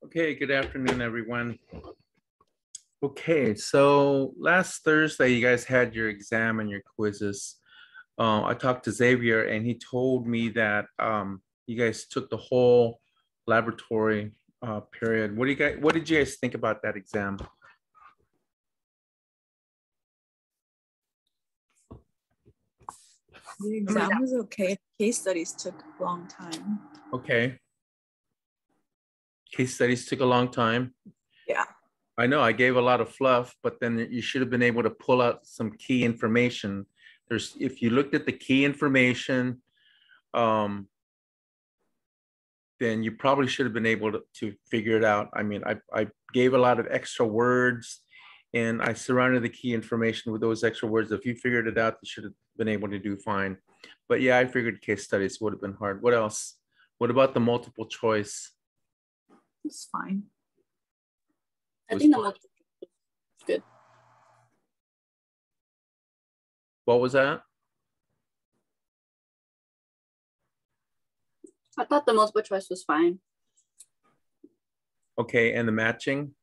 Okay, good afternoon, everyone. Okay, so last Thursday, you guys had your exam and your quizzes. I talked to Xavier and he told me that you guys took the whole laboratory period. What did you guys think about that exam? The exam was okay. Case studies took a long time. Okay. Case studies took a long time. Yeah. I know I gave a lot of fluff, but then you should have been able to pull out some key information. If you looked at the key information, then you probably should have been able to figure it out. I mean, I gave a lot of extra words and I surrounded the key information with those extra words. If you figured it out, you should have been able to do fine. But yeah, I figured case studies would have been hard. What else? What about the multiple choice? It's fine. I think the multiple choice is good. What was that? I thought the multiple choice was fine. Okay, and the matching?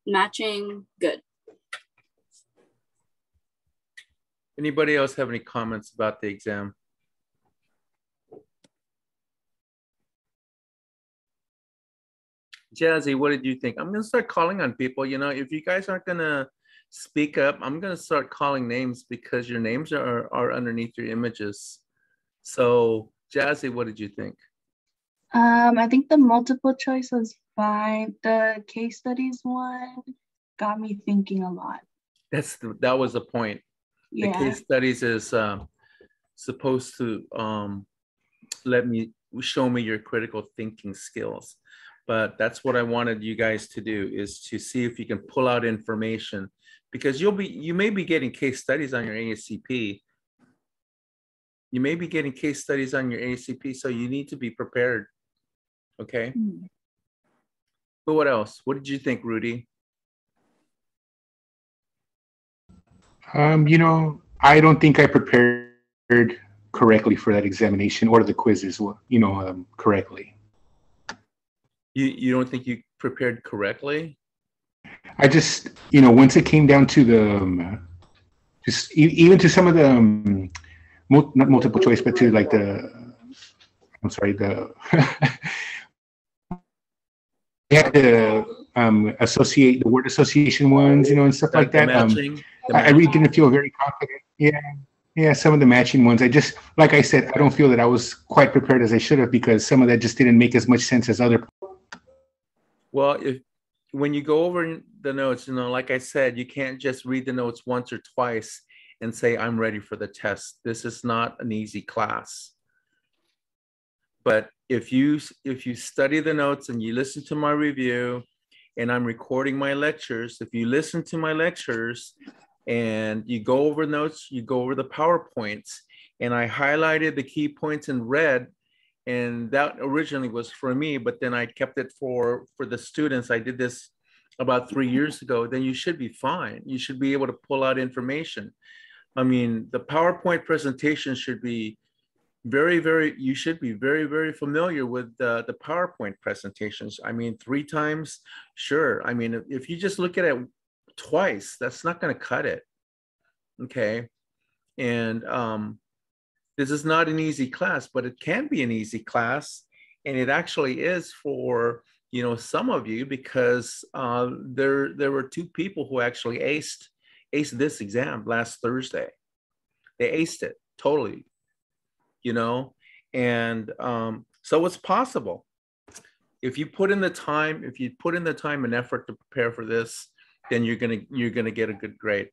Matching, good. Anybody else have any comments about the exam? Jazzy, what did you think? I'm going to start calling on people. You know, if you guys aren't going to speak up, I'm going to start calling names because your names are underneath your images. So, Jazzy, what did you think? I think the multiple choice was fine. The case studies one got me thinking a lot. That was the point. Yeah. The case studies is supposed to show me your critical thinking skills. But that's what I wanted you guys to do, is to see if you can pull out information, because you may be getting case studies on your ASCP. You may be getting case studies on your ACP, so you need to be prepared. Okay. But what else? What did you think, Rudy? You know, I don't think I prepared correctly for that examination or the quizzes, correctly. You don't think you prepared correctly? I just, once it came down to the, just even to some of the, not multiple choice, but to like they had to associate the word association ones, and stuff like that. I really didn't feel very confident. Yeah, some of the matching ones. Like I said, I don't feel that I was quite prepared as I should have, because some of that just didn't make as much sense as other. Well, when you go over the notes, like I said, you can't just read the notes once or twice and say, I'm ready for the test. This is not an easy class. But if you study the notes and you listen to my review, and I'm recording my lectures, if you listen to my lectures and you go over notes, you go over the PowerPoints, and I highlighted the key points in red, and that originally was for me, but then I kept it for the students. I did this about 3 years ago. Then you should be fine. You should be able to pull out information. I mean, the PowerPoint presentation should be you should be very, very familiar with the PowerPoint presentations. I mean, 3 times, sure. I mean, if you just look at it twice, that's not going to cut it. Okay. And this is not an easy class, but it can be an easy class. And it actually is for, some of you, because there were 2 people who actually aced this exam last Thursday. They aced it totally, and so it's possible. If you put in the time, and effort to prepare for this, then you're gonna get a good grade.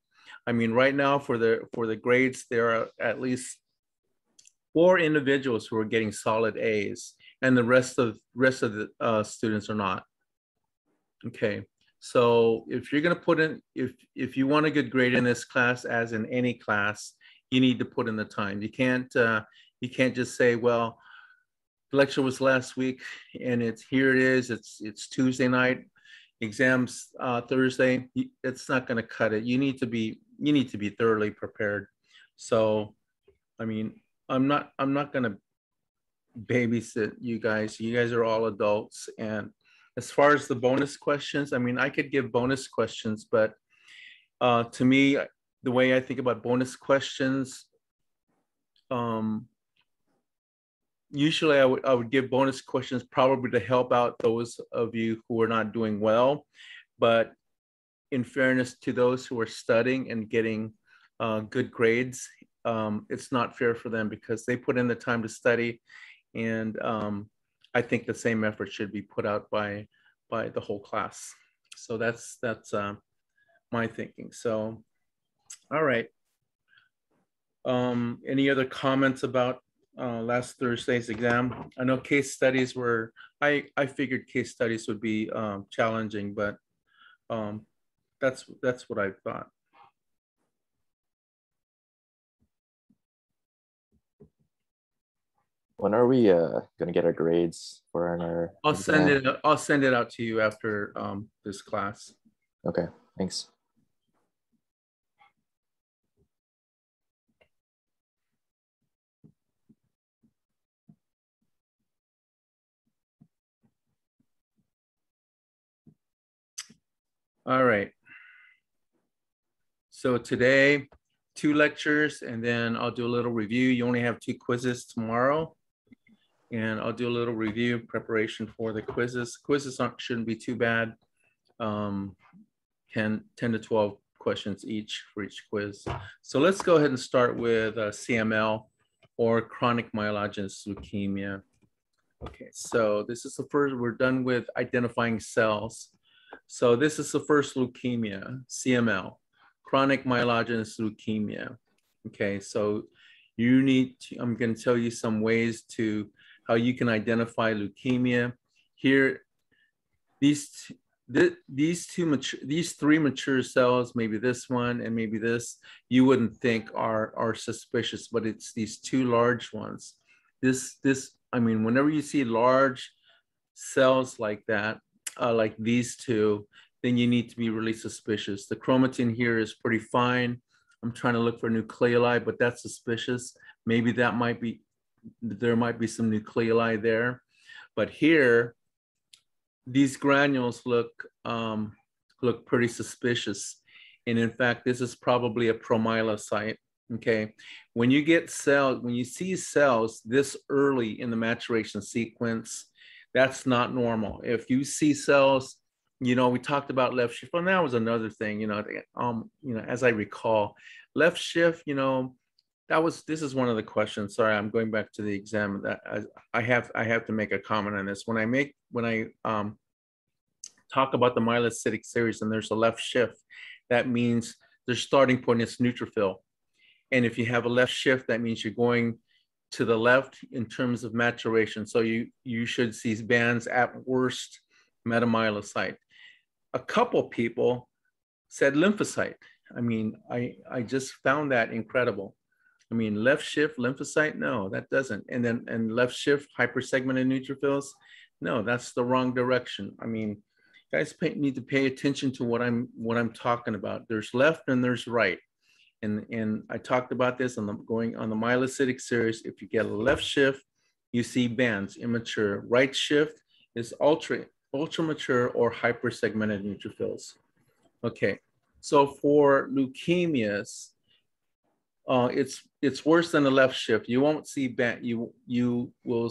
I mean, right now for the grades, there are at least 4 individuals who are getting solid A's, and the rest of the students are not. Okay, so if you're gonna put in, if you want a good grade in this class, as in any class, you need to put in the time. You can't just say, well, the lecture was last week and here it is. It's Tuesday night, exams Thursday. It's not going to cut it. You need to be thoroughly prepared. So, I mean, I'm not going to babysit you guys. You guys are all adults, and As far as the bonus questions, I mean, I could give bonus questions, but to me, the way I think about bonus questions, usually I would give bonus questions probably to help out those of you who are not doing well. But in fairness to those who are studying and getting good grades, it's not fair for them because they put in the time to study. And I think the same effort should be put out by the whole class. So that's my thinking. So, all right. Any other comments about last Thursday's exam? I know case studies were, I figured case studies would be challenging, but that's what I thought. When are we going to get our grades for our exam? I'll send it out to you after this class. Okay, thanks. All right. So today, 2 lectures, and then I'll do a little review. You only have 2 quizzes tomorrow, and I'll do a little review preparation for the quizzes. Quizzes shouldn't be too bad. 10 to 12 questions each for each quiz. So let's go ahead and start with CML, or chronic myelogenous leukemia. Okay, so this is the first, we're done with identifying cells. So this is the first leukemia, CML, chronic myelogenous leukemia. Okay, so you need to, I'm going to tell you some ways to how you can identify leukemia. Here, these 3 mature cells, maybe this one and maybe this, you wouldn't think are suspicious, but it's these 2 large ones. I mean, whenever you see large cells like that, like these 2, then you need to be really suspicious. The chromatin here is pretty fine. I'm trying to look for nucleoli, but that's suspicious. Maybe there might be some nucleoli there. But here, these granules look pretty suspicious. And in fact, this is probably a promyelocyte. Okay, when you get cells, when you see cells this early in the maturation sequence, that's not normal. If you see cells, we talked about left shift. Well, that was another thing, as I recall, left shift, this is one of the questions. Sorry, I'm going back to the exam. That I have to make a comment on this. When I talk about the myelocytic series and there's a left shift, that means their starting point is neutrophil. And if you have a left shift, that means you're going to the left in terms of maturation. So you should see bands at worst metamyelocyte. A couple people said lymphocyte. I mean, I just found that incredible. I mean, left shift lymphocyte, no, that doesn't. And left shift hypersegmented neutrophils, no, that's the wrong direction. I mean, guys need to pay attention to what I'm talking about. There's left and there's right. And I talked about this going on the myelocytic series. If you get a left shift, you see bands, immature. Right shift is ultra mature or hypersegmented neutrophils. Okay, so for leukemias, it's worse than the left shift. You won't see you will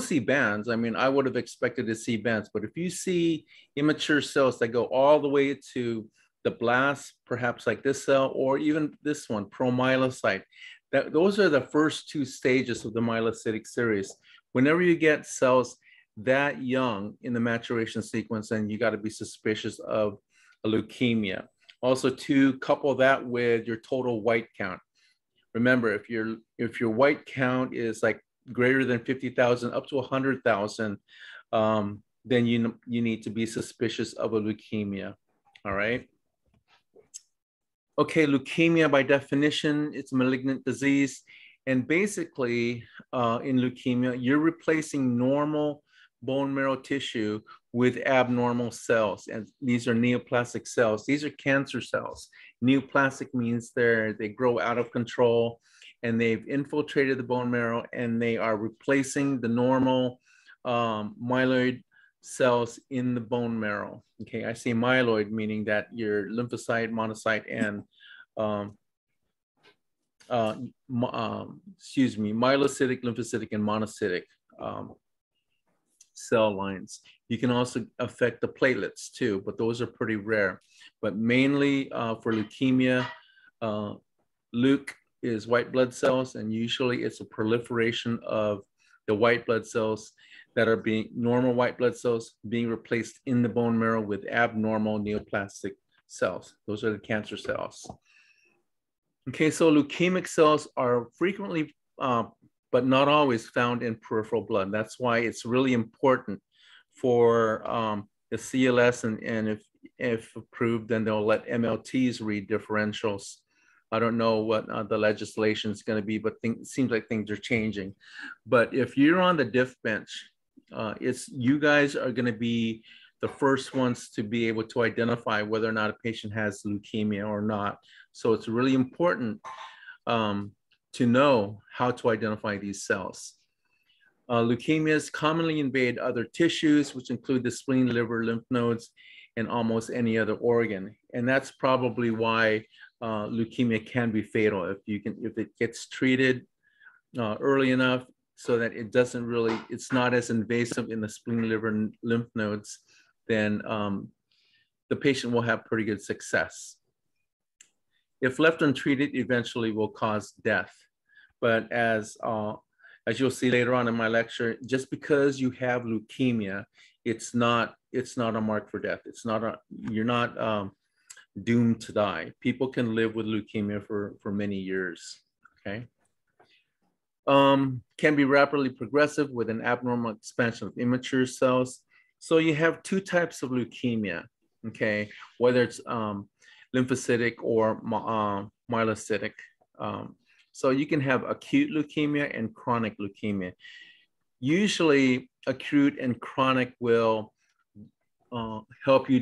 see bands. I mean, I would have expected to see bands, but if you see immature cells that go all the way to the blast, perhaps like this cell, or even this one, promyelocyte, those are the first 2 stages of the myelocytic series. Whenever you get cells that young in the maturation sequence, then you got to be suspicious of a leukemia. Also, to couple that with your total white count. Remember, if your white count is like greater than 50,000 up to 100,000, then you need to be suspicious of a leukemia. All right. Okay, leukemia by definition, it's a malignant disease. And basically, in leukemia, you're replacing normal bone marrow tissue with abnormal cells. And these are neoplastic cells. These are cancer cells. Neoplastic means they grow out of control and they've infiltrated the bone marrow and they are replacing the normal myeloid cells in the bone marrow. Okay, I say myeloid, meaning that your lymphocyte, monocyte, and myelocytic, lymphocytic, and monocytic cell lines. You can also affect the platelets too, but those are pretty rare. But mainly for leukemia, Leuc is white blood cells, and usually it's a proliferation of the white blood cells that are being normal white blood cells being replaced in the bone marrow with abnormal neoplastic cells. Those are the cancer cells. Okay, so leukemic cells are frequently, but not always, found in peripheral blood. That's why it's really important for the CLS, and if approved, then they'll let MLTs read differentials. I don't know what the legislation is going to be, but it seems like things are changing. But if you're on the diff bench, you guys are going to be the first ones to be able to identify whether or not a patient has leukemia or not. So it's really important to know how to identify these cells. Leukemias commonly invade other tissues, which include the spleen, liver, lymph nodes, and almost any other organ. And that's probably why leukemia can be fatal if it gets treated early enough, so that it's not as invasive in the spleen, liver, and lymph nodes, then the patient will have pretty good success. If left untreated, eventually will cause death. But as you'll see later on in my lecture, just because you have leukemia, it's not a mark for death. You're not doomed to die. People can live with leukemia for many years, okay? Can be rapidly progressive with an abnormal expansion of immature cells. So you have two types of leukemia, okay? Whether it's lymphocytic or myelocytic. So you can have acute leukemia and chronic leukemia. Usually acute and chronic will help you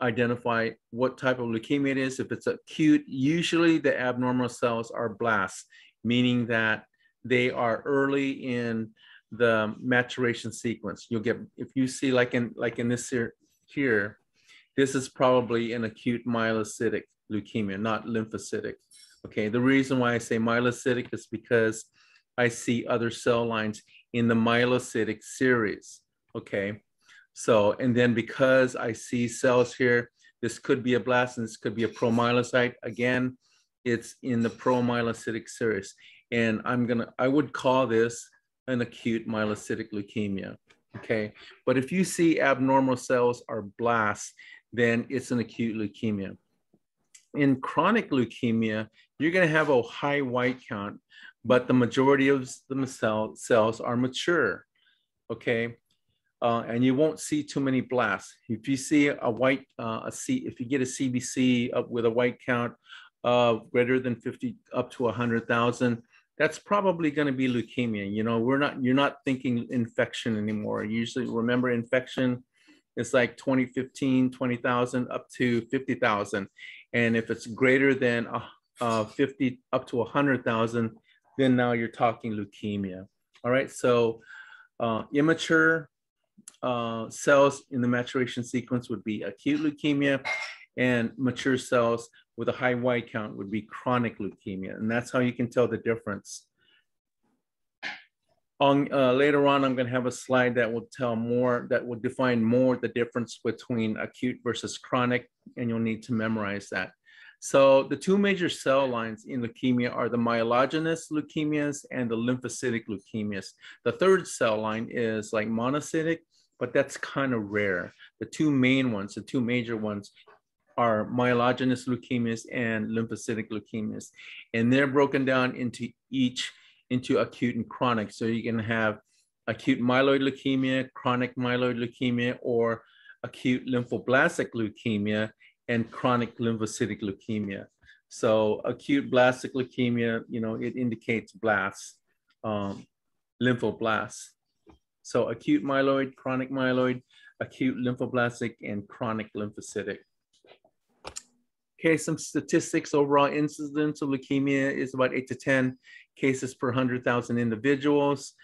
identify what type of leukemia it is. If it's acute, usually the abnormal cells are blasts, meaning that they are early in the maturation sequence. You'll get, if you see like in this here, this is probably an acute myelocytic leukemia, not lymphocytic. Okay, the reason why I say myelocytic is because I see other cell lines in the myelocytic series. Okay, so, and then because I see cells here, this could be a blast and this could be a promyelocyte. Again, it's in the promyelocytic series. And I would call this an acute myelocytic leukemia. Okay, but if you see abnormal cells are blasts, then it's an acute leukemia. In chronic leukemia, you're going to have a high white count, but the majority of the cells are mature. Okay, and you won't see too many blasts. If you see if you get a CBC with a white count of greater than 50 up to 100,000, that's probably going to be leukemia. You know, you're not thinking infection anymore. Usually, remember, infection is like 20,000 up to 50,000. And if it's greater than 50 up to 100,000, then now you're talking leukemia. All right, so immature cells in the maturation sequence would be acute leukemia, and mature cells with a high white count would be chronic leukemia. And that's how you can tell the difference. Later on, I'm going to have a slide that will define more the difference between acute versus chronic, and you'll need to memorize that. So the two major cell lines in leukemia are the myelogenous leukemias and the lymphocytic leukemias. The third cell line is like monocytic, but that's kind of rare. The two major ones are myelogenous leukemias and lymphocytic leukemias. And they're broken down into acute and chronic. So you can have acute myeloid leukemia, chronic myeloid leukemia, or acute lymphoblastic leukemia and chronic lymphocytic leukemia. So acute blastic leukemia, you know, it indicates blasts, lymphoblasts. So acute myeloid, chronic myeloid, acute lymphoblastic, and chronic lymphocytic. Okay, some statistics. Overall incidence of leukemia is about 8 to 10 cases per 100,000 individuals.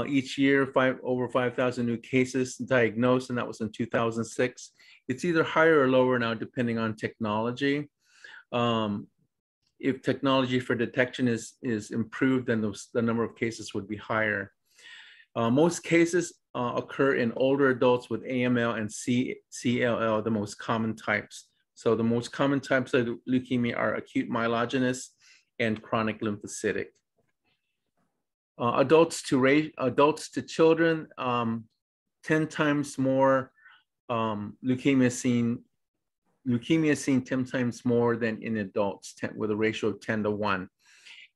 each year, over 5,000 new cases diagnosed, and that was in 2006. It's either higher or lower now, depending on technology. If technology for detection is improved, then the number of cases would be higher. Most cases occur in older adults with AML and CLL, the most common types. So the most common types of leukemia are acute myelogenous and chronic lymphocytic. Adults to children, 10 times more leukemia is seen 10 times more than in adults, with a ratio of 10 to 1.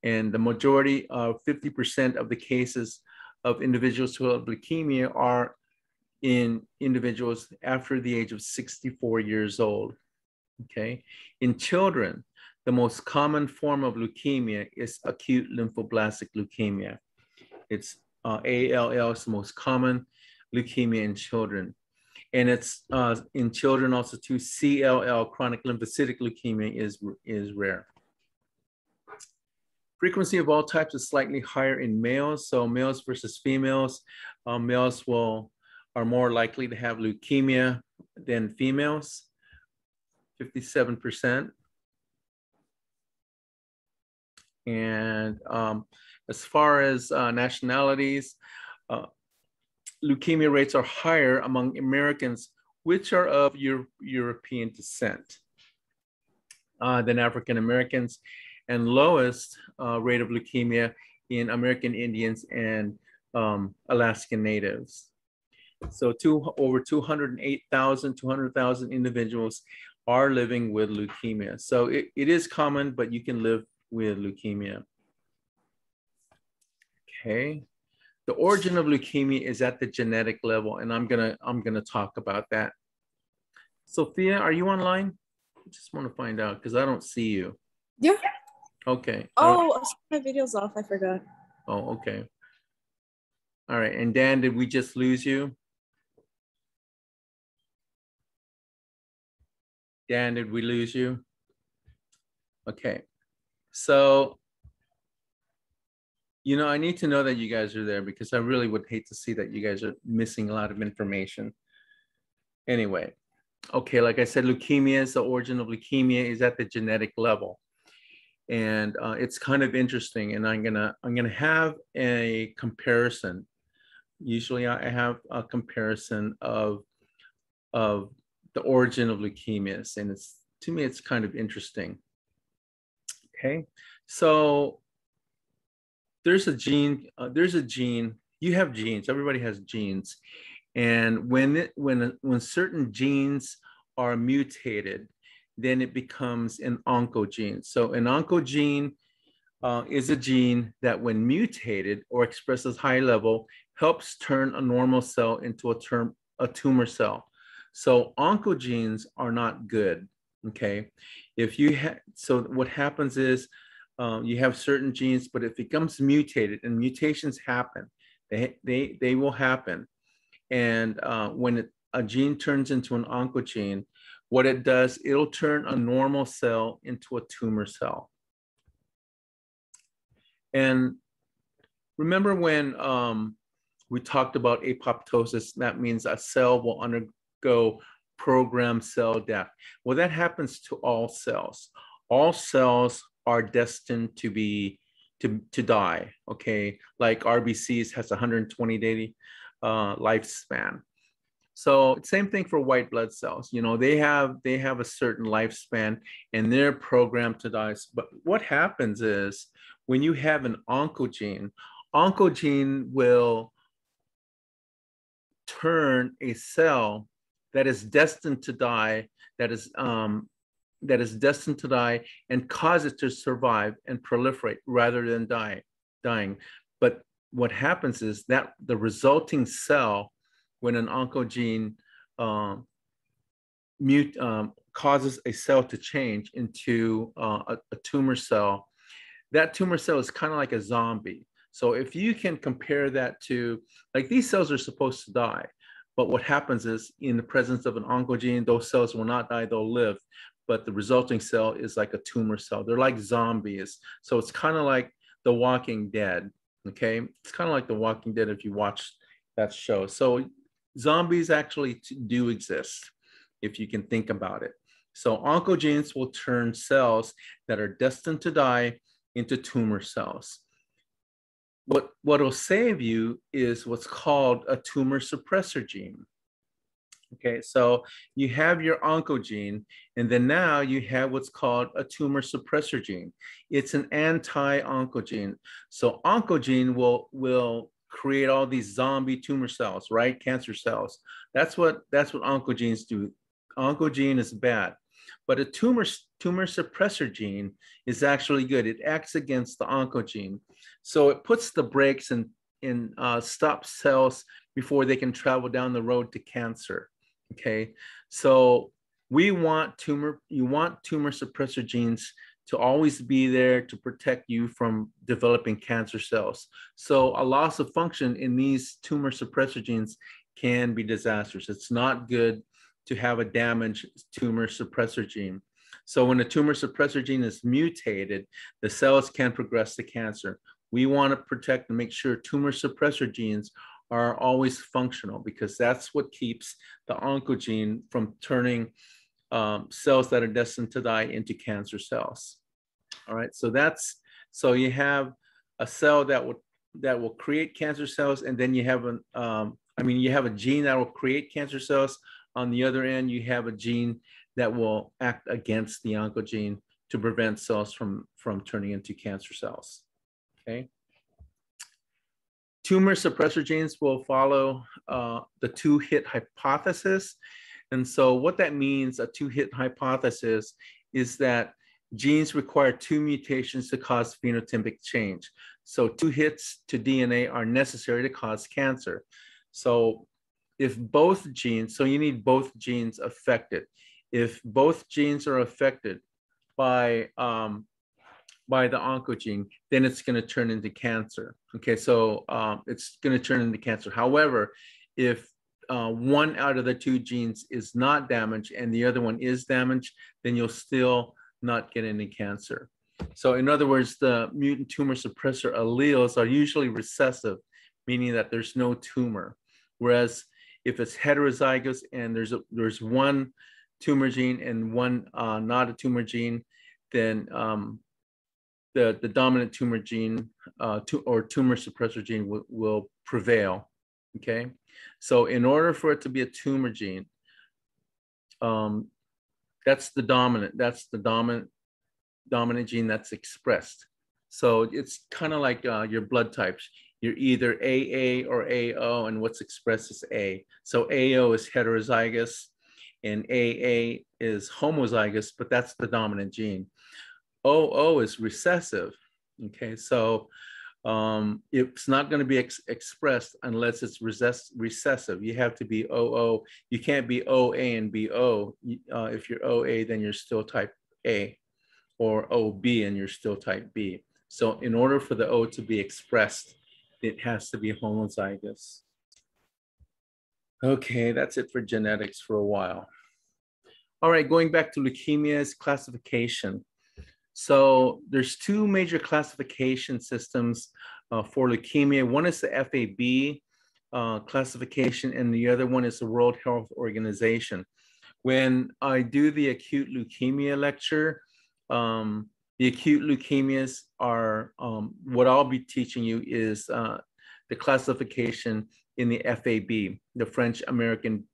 And the majority of 50% of the cases of individuals who have leukemia are in individuals after the age of 64 years old. Okay. In children, the most common form of leukemia is acute lymphoblastic leukemia. It's ALL is the most common leukemia in children. And it's in children also too, CLL, chronic lymphocytic leukemia, is rare. Frequency of all types is slightly higher in males. So males versus females, males are more likely to have leukemia than females, 57%. And as far as nationalities, leukemia rates are higher among Americans, which are of European descent, than African Americans, and lowest rate of leukemia in American Indians and Alaskan Natives. So over 200,000 individuals are living with leukemia. So it is common, but you can live with leukemia. Okay. The origin of leukemia is at the genetic level, and I'm gonna talk about that. Sophia, are you online? I just want to find out because I don't see you. Yeah. Okay. Oh, my video's off. I forgot. Oh, okay. All right. And Dan, did we just lose you? Dan, did we lose you? Okay. So, you know, I need to know that you guys are there because I really would hate to see that you guys are missing a lot of information. Anyway, okay, like I said, leukemia is the origin of leukemia is at the genetic level. And it's kind of interesting. And I'm gonna have a comparison. Usually I have a comparison of the origin of leukemias. And to me, it's kind of interesting. Okay, so there's a gene, you have genes, everybody has genes. And when certain genes are mutated, then it becomes an oncogene. So an oncogene is a gene that when mutated or expresses high level, helps turn a normal cell into a tumor cell. So oncogenes are not good, okay? So what happens is you have certain genes, but if it becomes mutated, and mutations happen, they will happen. And when a gene turns into an oncogene, what it does, it'll turn a normal cell into a tumor cell. And remember when we talked about apoptosis, that means a cell will undergo programmed cell death. Well, that happens to all cells. All cells are destined to die, okay? Like RBCs has 120-day lifespan. So same thing for white blood cells. You know, they have a certain lifespan and they're programmed to die. But what happens is when you have an oncogene will turn a cell that is destined to die, that is destined to die, and cause it to survive and proliferate rather than dying. But what happens is that the resulting cell, when an oncogene causes a cell to change into a tumor cell, that tumor cell is kind of like a zombie. So if you can compare that to, like, these cells are supposed to die, but what happens is in the presence of an oncogene, those cells will not die, they'll live, but the resulting cell is like a tumor cell. They're like zombies. So it's kind of like The Walking Dead, Okay, it's kind of like The Walking Dead if you watch that show. So zombies actually do exist if you can think about it. So oncogenes will turn cells that are destined to die into tumor cells. What will save you is what's called a tumor suppressor gene. Okay, so you have your oncogene, and then now you have what's called a tumor suppressor gene. It's an anti-oncogene. So oncogene will create all these zombie tumor cells, right? Cancer cells. That's what oncogenes do. Oncogene is bad, but a tumor suppressor gene is actually good. It acts against the oncogene, so it puts the brakes and stops cells before they can travel down the road to cancer. Okay, so you want tumor suppressor genes to always be there to protect you from developing cancer cells. So a loss of function in these tumor suppressor genes can be disastrous. It's not good to have a damaged tumor suppressor gene. So when a tumor suppressor gene is mutated, the cells can progress to cancer. We want to protect and make sure tumor suppressor genes are always functional, because that's what keeps the oncogene from turning cells that are destined to die into cancer cells. All right, so you have a cell that will create cancer cells, and then you have you have a gene that will create cancer cells. On the other end, you have a gene that will act against the oncogene to prevent cells from turning into cancer cells. Okay. Tumor suppressor genes will follow the two-hit hypothesis. And so what that means, a two-hit hypothesis, is that genes require two mutations to cause phenotypic change. So 2 hits to DNA are necessary to cause cancer. So if both genes, so you need both genes affected. If both genes are affected by the oncogene, then it's going to turn into cancer. Okay, so it's going to turn into cancer. However, if one out of the 2 genes is not damaged and the other one is damaged, then you'll still not get any cancer. So in other words, the mutant tumor suppressor alleles are usually recessive, meaning that there's no tumor. Whereas if it's heterozygous and there's one tumor gene and one not a tumor gene, then the dominant tumor gene or tumor suppressor gene will prevail. Okay, so in order for it to be a tumor gene, that's the dominant gene that's expressed. So it's kind of like your blood types. You're either AA or AO, and what's expressed is A. So AO is heterozygous and AA is homozygous, but that's the dominant gene. OO is recessive. Okay, so it's not going to be expressed unless it's recessive. You have to be OO. You can't be OA and be O. If you're OA, then you're still type A, or OB and you're still type B. So in order for the O to be expressed, it has to be homozygous. Okay, that's it for genetics for a while. All right, going back to leukemia's classification. So there's 2 major classification systems for leukemia. One is the FAB classification, and the other one is the World Health Organization. When I do the acute leukemia lecture, the acute leukemias are, what I'll be teaching you is the classification in the FAB, the French American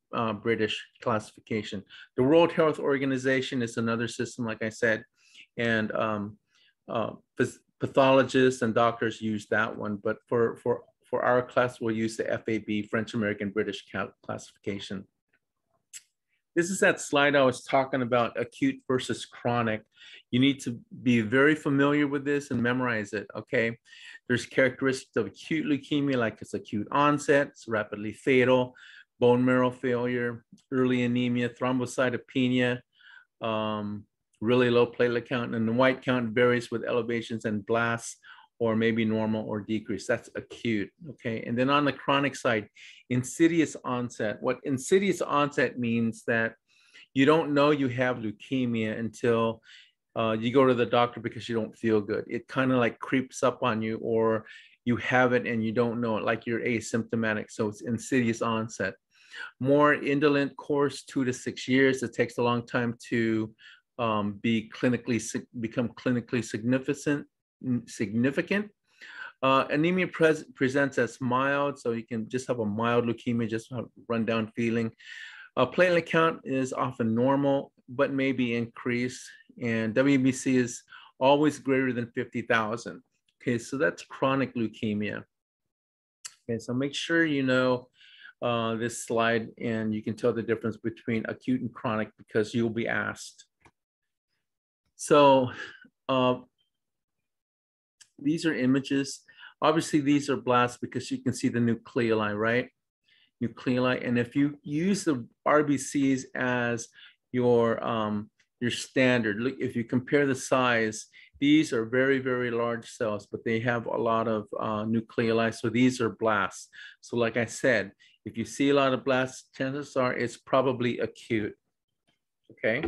British classification. The World Health Organization is another system, like I said, and pathologists and doctors use that one. But for our class, we'll use the FAB, French American British classification. This is that slide I was talking about, acute versus chronic. You need to be very familiar with this and memorize it, okay? There's characteristics of acute leukemia, like it's acute onset, it's rapidly fatal, bone marrow failure, early anemia, thrombocytopenia, really low platelet count, and the white count varies with elevations and blasts, or maybe normal or decreased. That's acute, okay? And then on the chronic side, insidious onset. What insidious onset means that you don't know you have leukemia until you go to the doctor because you don't feel good. It kind of like creeps up on you, or you have it and you don't know it, like you're asymptomatic. So it's insidious onset. More indolent course, 2 to 6 years. It takes a long time to become clinically significant. Anemia presents as mild, so you can just have a mild leukemia, just have a rundown feeling. Platelet count is often normal, but may be increased, and WBC is always greater than 50,000. Okay, so that's chronic leukemia. Okay, so make sure you know this slide, and you can tell the difference between acute and chronic because you'll be asked. So these are images. Obviously, these are blasts because you can see the nucleoli, right? Nucleoli, and if you use the RBCs as your standard, look, if you compare the size, these are very, very large cells, but they have a lot of nucleoli, so these are blasts. So like I said, if you see a lot of blasts, chances are it's probably acute, okay?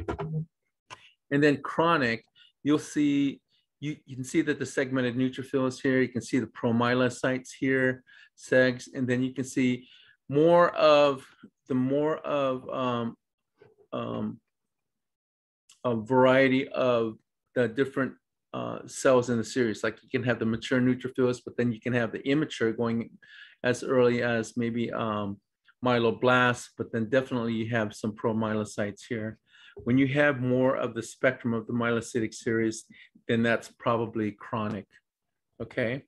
And then chronic, you'll see, you can see that the segmented neutrophils here, you can see the promyelocytes here, segs, and then you can see more of a variety of the different cells in the series. Like you can have the mature neutrophils, but then you can have the immature going as early as maybe myeloblasts, but then definitely you have some promyelocytes here. When you have more of the spectrum of the myelocytic series, then that's probably chronic, okay?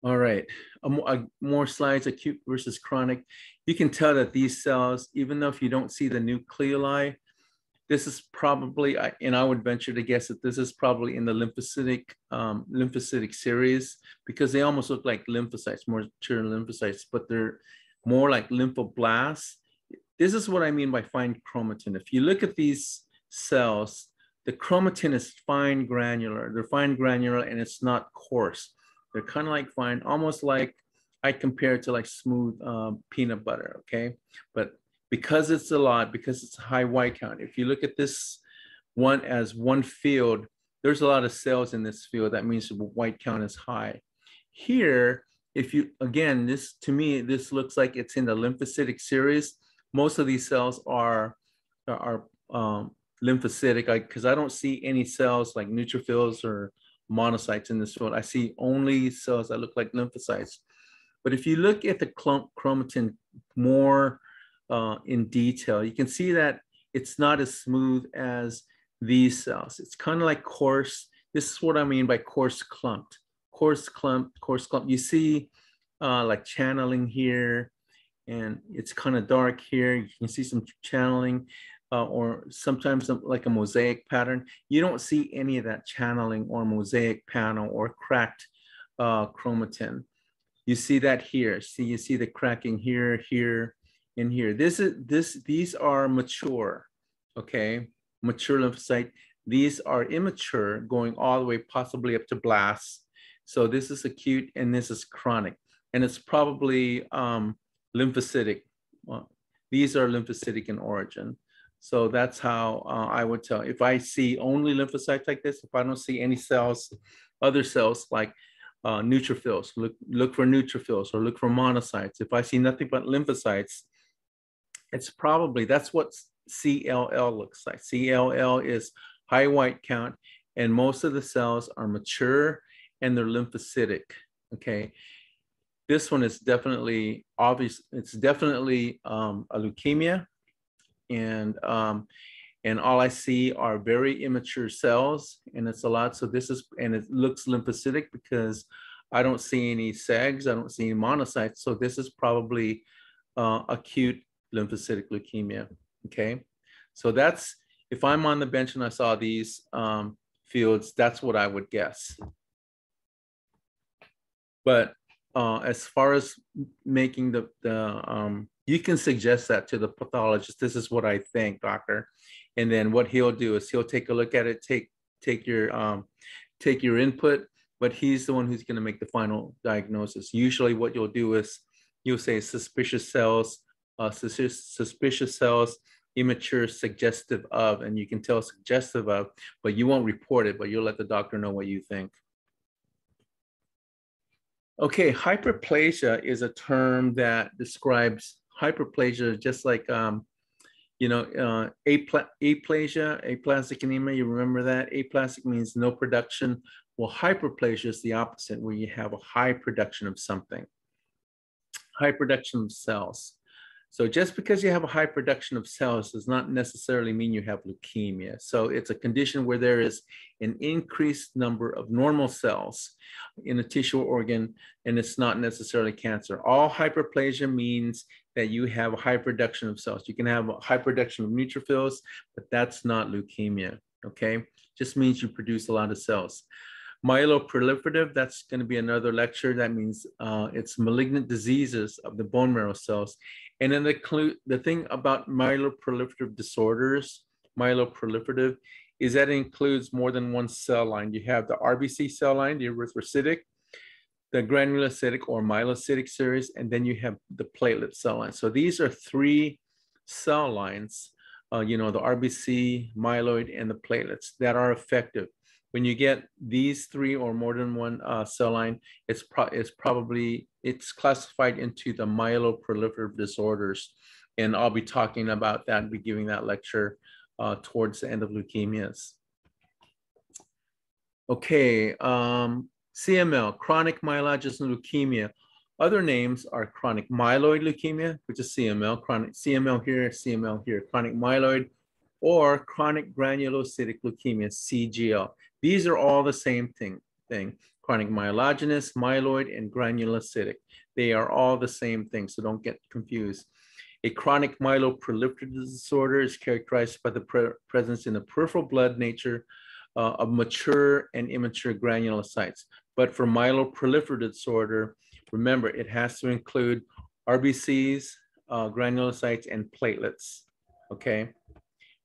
All right, more slides, acute versus chronic. You can tell that these cells, even though if you don't see the nucleoli, this is probably, and I would venture to guess that this is probably in the lymphocytic series because they almost look like lymphocytes, more mature lymphocytes, but they're more like lymphoblasts. This is what I mean by fine chromatin. If you look at these cells, the chromatin is fine granular. They're fine granular and it's not coarse. They're kind of like fine, almost like I compare it to like smooth peanut butter, okay? But because it's a lot, because it's a high white count, if you look at this one as one field, there's a lot of cells in this field. That means the white count is high. Here, if you, again, this, to me, this looks like it's in the lymphocytic series. Most of these cells are lymphocytic, because I don't see any cells like neutrophils or monocytes in this field. I see only cells that look like lymphocytes. But if you look at the chromatin more in detail, you can see that it's not as smooth as these cells. It's kind of like coarse. This is what I mean by coarse clumped. Coarse clump. You see like channeling here, and it's kind of dark here. You can see some channeling or sometimes like a mosaic pattern. You don't see any of that channeling or mosaic panel or cracked chromatin. You see that here. See, you see the cracking here, here, and here. These are mature, okay? Mature lymphocyte. These are immature, going all the way possibly up to blasts. So this is acute and this is chronic. And it's probably lymphocytic. These are lymphocytic in origin. So that's how I would tell. If I see only lymphocytes like this, if I don't see any cells, other cells like neutrophils, look for neutrophils or look for monocytes. If I see nothing but lymphocytes, it's probably, that's what CLL looks like. CLL is high white count, and most of the cells are mature and they're lymphocytic, okay? This one is definitely obvious. It's definitely a leukemia, and all I see are very immature cells, and it's a lot. So this is, and it looks lymphocytic because I don't see any segs, I don't see any monocytes. So this is probably acute lymphocytic leukemia, okay? So that's, if I'm on the bench and I saw these fields, that's what I would guess. But as far as making you can suggest that to the pathologist. This is what I think, doctor. And then what he'll do is he'll take a look at it, take your input, but he's the one who's going to make the final diagnosis. Usually what you'll do is you'll say suspicious cells, immature, suggestive of, and you can tell suggestive of, but you won't report it, but you'll let the doctor know what you think. Okay, hyperplasia is a term that describes hyperplasia, just like, aplasia, aplastic anemia, you remember that? Aplastic means no production. Well, hyperplasia is the opposite, where you have a high production of something, high production of cells. So just because you have a high production of cells does not necessarily mean you have leukemia. So it's a condition where there is an increased number of normal cells in a tissue or organ, and it's not necessarily cancer. All hyperplasia means that you have a high production of cells. You can have a high production of neutrophils, but that's not leukemia, okay? Just means you produce a lot of cells. Myeloproliferative, that's going to be another lecture. That means it's malignant diseases of the bone marrow cells. And then the thing about myeloproliferative disorders, myeloproliferative, is that it includes more than one cell line. You have the RBC cell line, the erythrocytic, the granulocytic or myelocytic series, and then you have the platelet cell line. So these are three cell lines, the RBC, myeloid, and the platelets that are effective. When you get these three or more than one cell line, it's classified into the myeloproliferative disorders. And I'll be talking about that and be giving that lecture towards the end of leukemias. Okay, CML, chronic myelogenous leukemia. Other names are chronic myeloid leukemia, which is CML, chronic CML here, chronic myeloid, or chronic granulocytic leukemia, CGL. These are all the same thing. Chronic myelogenous, myeloid, and granulocytic. They are all the same thing, so don't get confused. A chronic myeloproliferative disorder is characterized by the presence in the peripheral blood nature of mature and immature granulocytes. But for myeloproliferative disorder, remember, it has to include RBCs, granulocytes, and platelets, okay?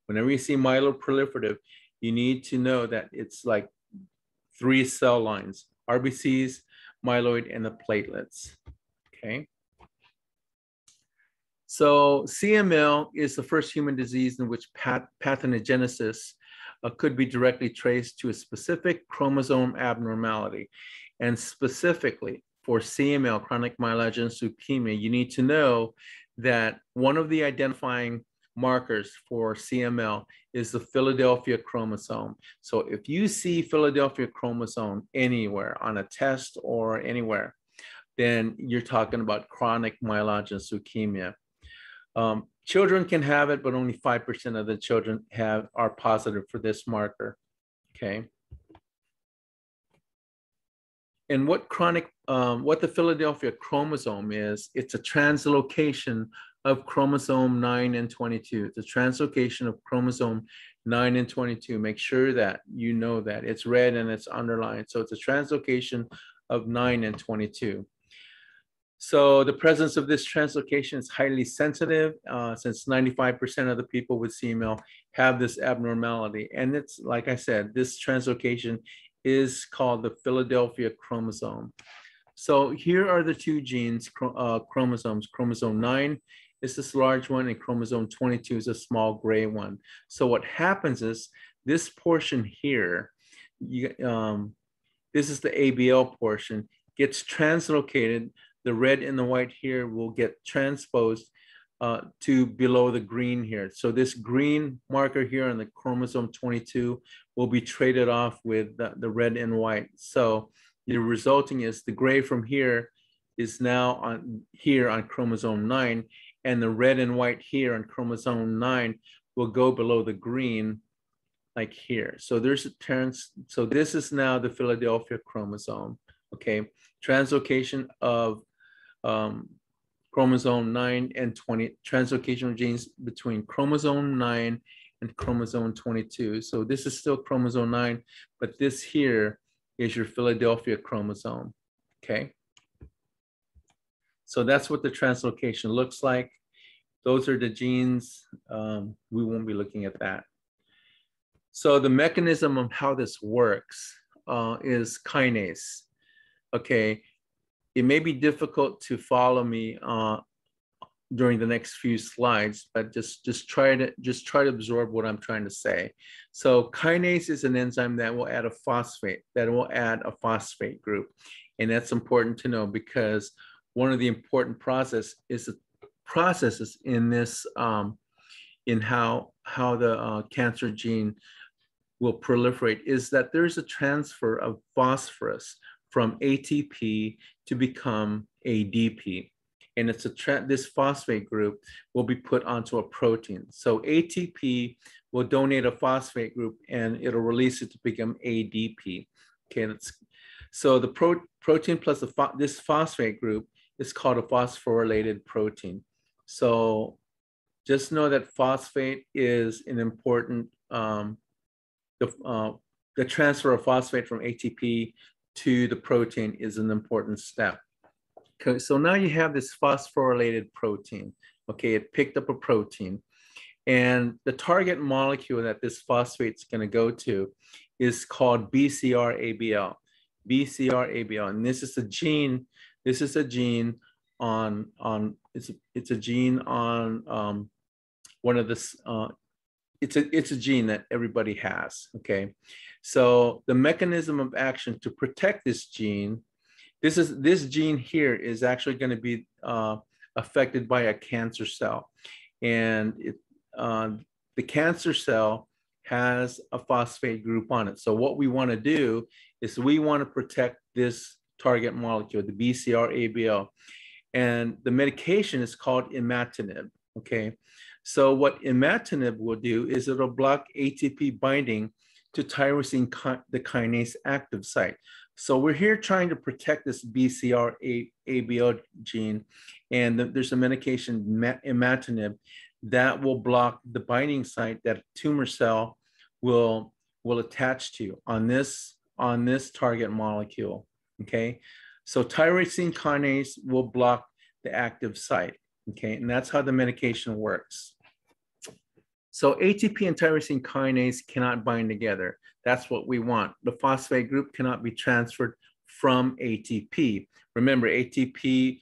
Whenever you see myeloproliferative, you need to know that it's like three cell lines, RBCs, myeloid, and the platelets, okay? So CML is the first human disease in which pathogenesis could be directly traced to a specific chromosome abnormality. And specifically for CML, chronic myelogenous leukemia, you need to know that one of the identifying markers for CML is the Philadelphia chromosome. So if you see Philadelphia chromosome anywhere on a test or anywhere, then you're talking about chronic myelogenous leukemia. Children can have it, but only 5% of the children are positive for this marker, okay? And what the Philadelphia chromosome is, it's a translocation of chromosome 9 and 22. It's a translocation of chromosome 9 and 22. Make sure that you know that. It's red and it's underlined. So it's a translocation of 9 and 22. So the presence of this translocation is highly sensitive since 95% of the people with CML have this abnormality. And it's, like I said, this translocation is called the Philadelphia chromosome. So here are the two genes, chromosomes. Chromosome 9 is this large one, and chromosome 22 is a small gray one. So what happens is this portion here, this is the ABL portion, gets translocated. The red and the white here will get transposed to below the green here. So this green marker here on the chromosome 22 will be traded off with the red and white. So the resulting is the gray from here is now on here on chromosome 9, and the red and white here on chromosome 9 will go below the green like here. So there's a so this is now the Philadelphia chromosome, okay? Translocation of chromosome 9 and 20, translocation of genes between chromosome 9 and chromosome 22. So this is still chromosome 9, but this here is your Philadelphia chromosome, okay? So that's what the translocation looks like. Those are the genes. We won't be looking at that. So the mechanism of how this works is kinase, okay? It may be difficult to follow me during the next few slides, but just try to absorb what I'm trying to say. So kinase is an enzyme that will add a phosphate, group. And that's important to know because one of the important processes in this, in how the cancer gene will proliferate is that there's a transfer of phosphorus from ATP to become ADP. And it's this phosphate group will be put onto a protein. So ATP will donate a phosphate group and it'll release it to become ADP. Okay, so the protein plus this phosphate group is called a phosphorylated protein. So just know that phosphate is an important, the transfer of phosphate from ATP to the protein is an important step. Okay, so now you have this phosphorylated protein. Okay, it picked up a protein. And the target molecule that this phosphate's going to go to is called BCR-ABL. BCR-ABL, and this is a gene. This is a gene on it's a gene on one of this. It's a gene that everybody has. Okay, so the mechanism of action to protect this gene. This gene here is actually going to be affected by a cancer cell, and the cancer cell has a phosphate group on it. So what we want to do is we want to protect this target molecule, the BCR-ABL, and the medication is called imatinib. Okay, so what imatinib will do is it'll block ATP binding to tyrosine the kinase active site. So we're here trying to protect this BCR-ABL gene, and there's a medication, imatinib, that will block the binding site that a tumor cell will attach to on this target molecule. Okay, so tyrosine kinase will block the active site. Okay, and that's how the medication works. So ATP and tyrosine kinase cannot bind together. That's what we want. The phosphate group cannot be transferred from ATP. Remember, ATP,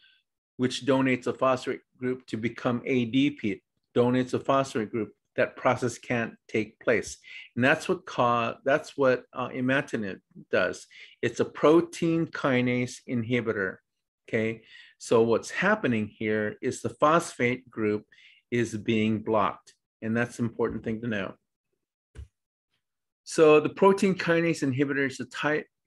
which donates a phosphate group to become ADP, donates a phosphate group. That process can't take place. And that's what imatinib does. It's a protein kinase inhibitor. Okay, so what's happening here is the phosphate group is being blocked. And that's an important thing to know. So the protein kinase inhibitor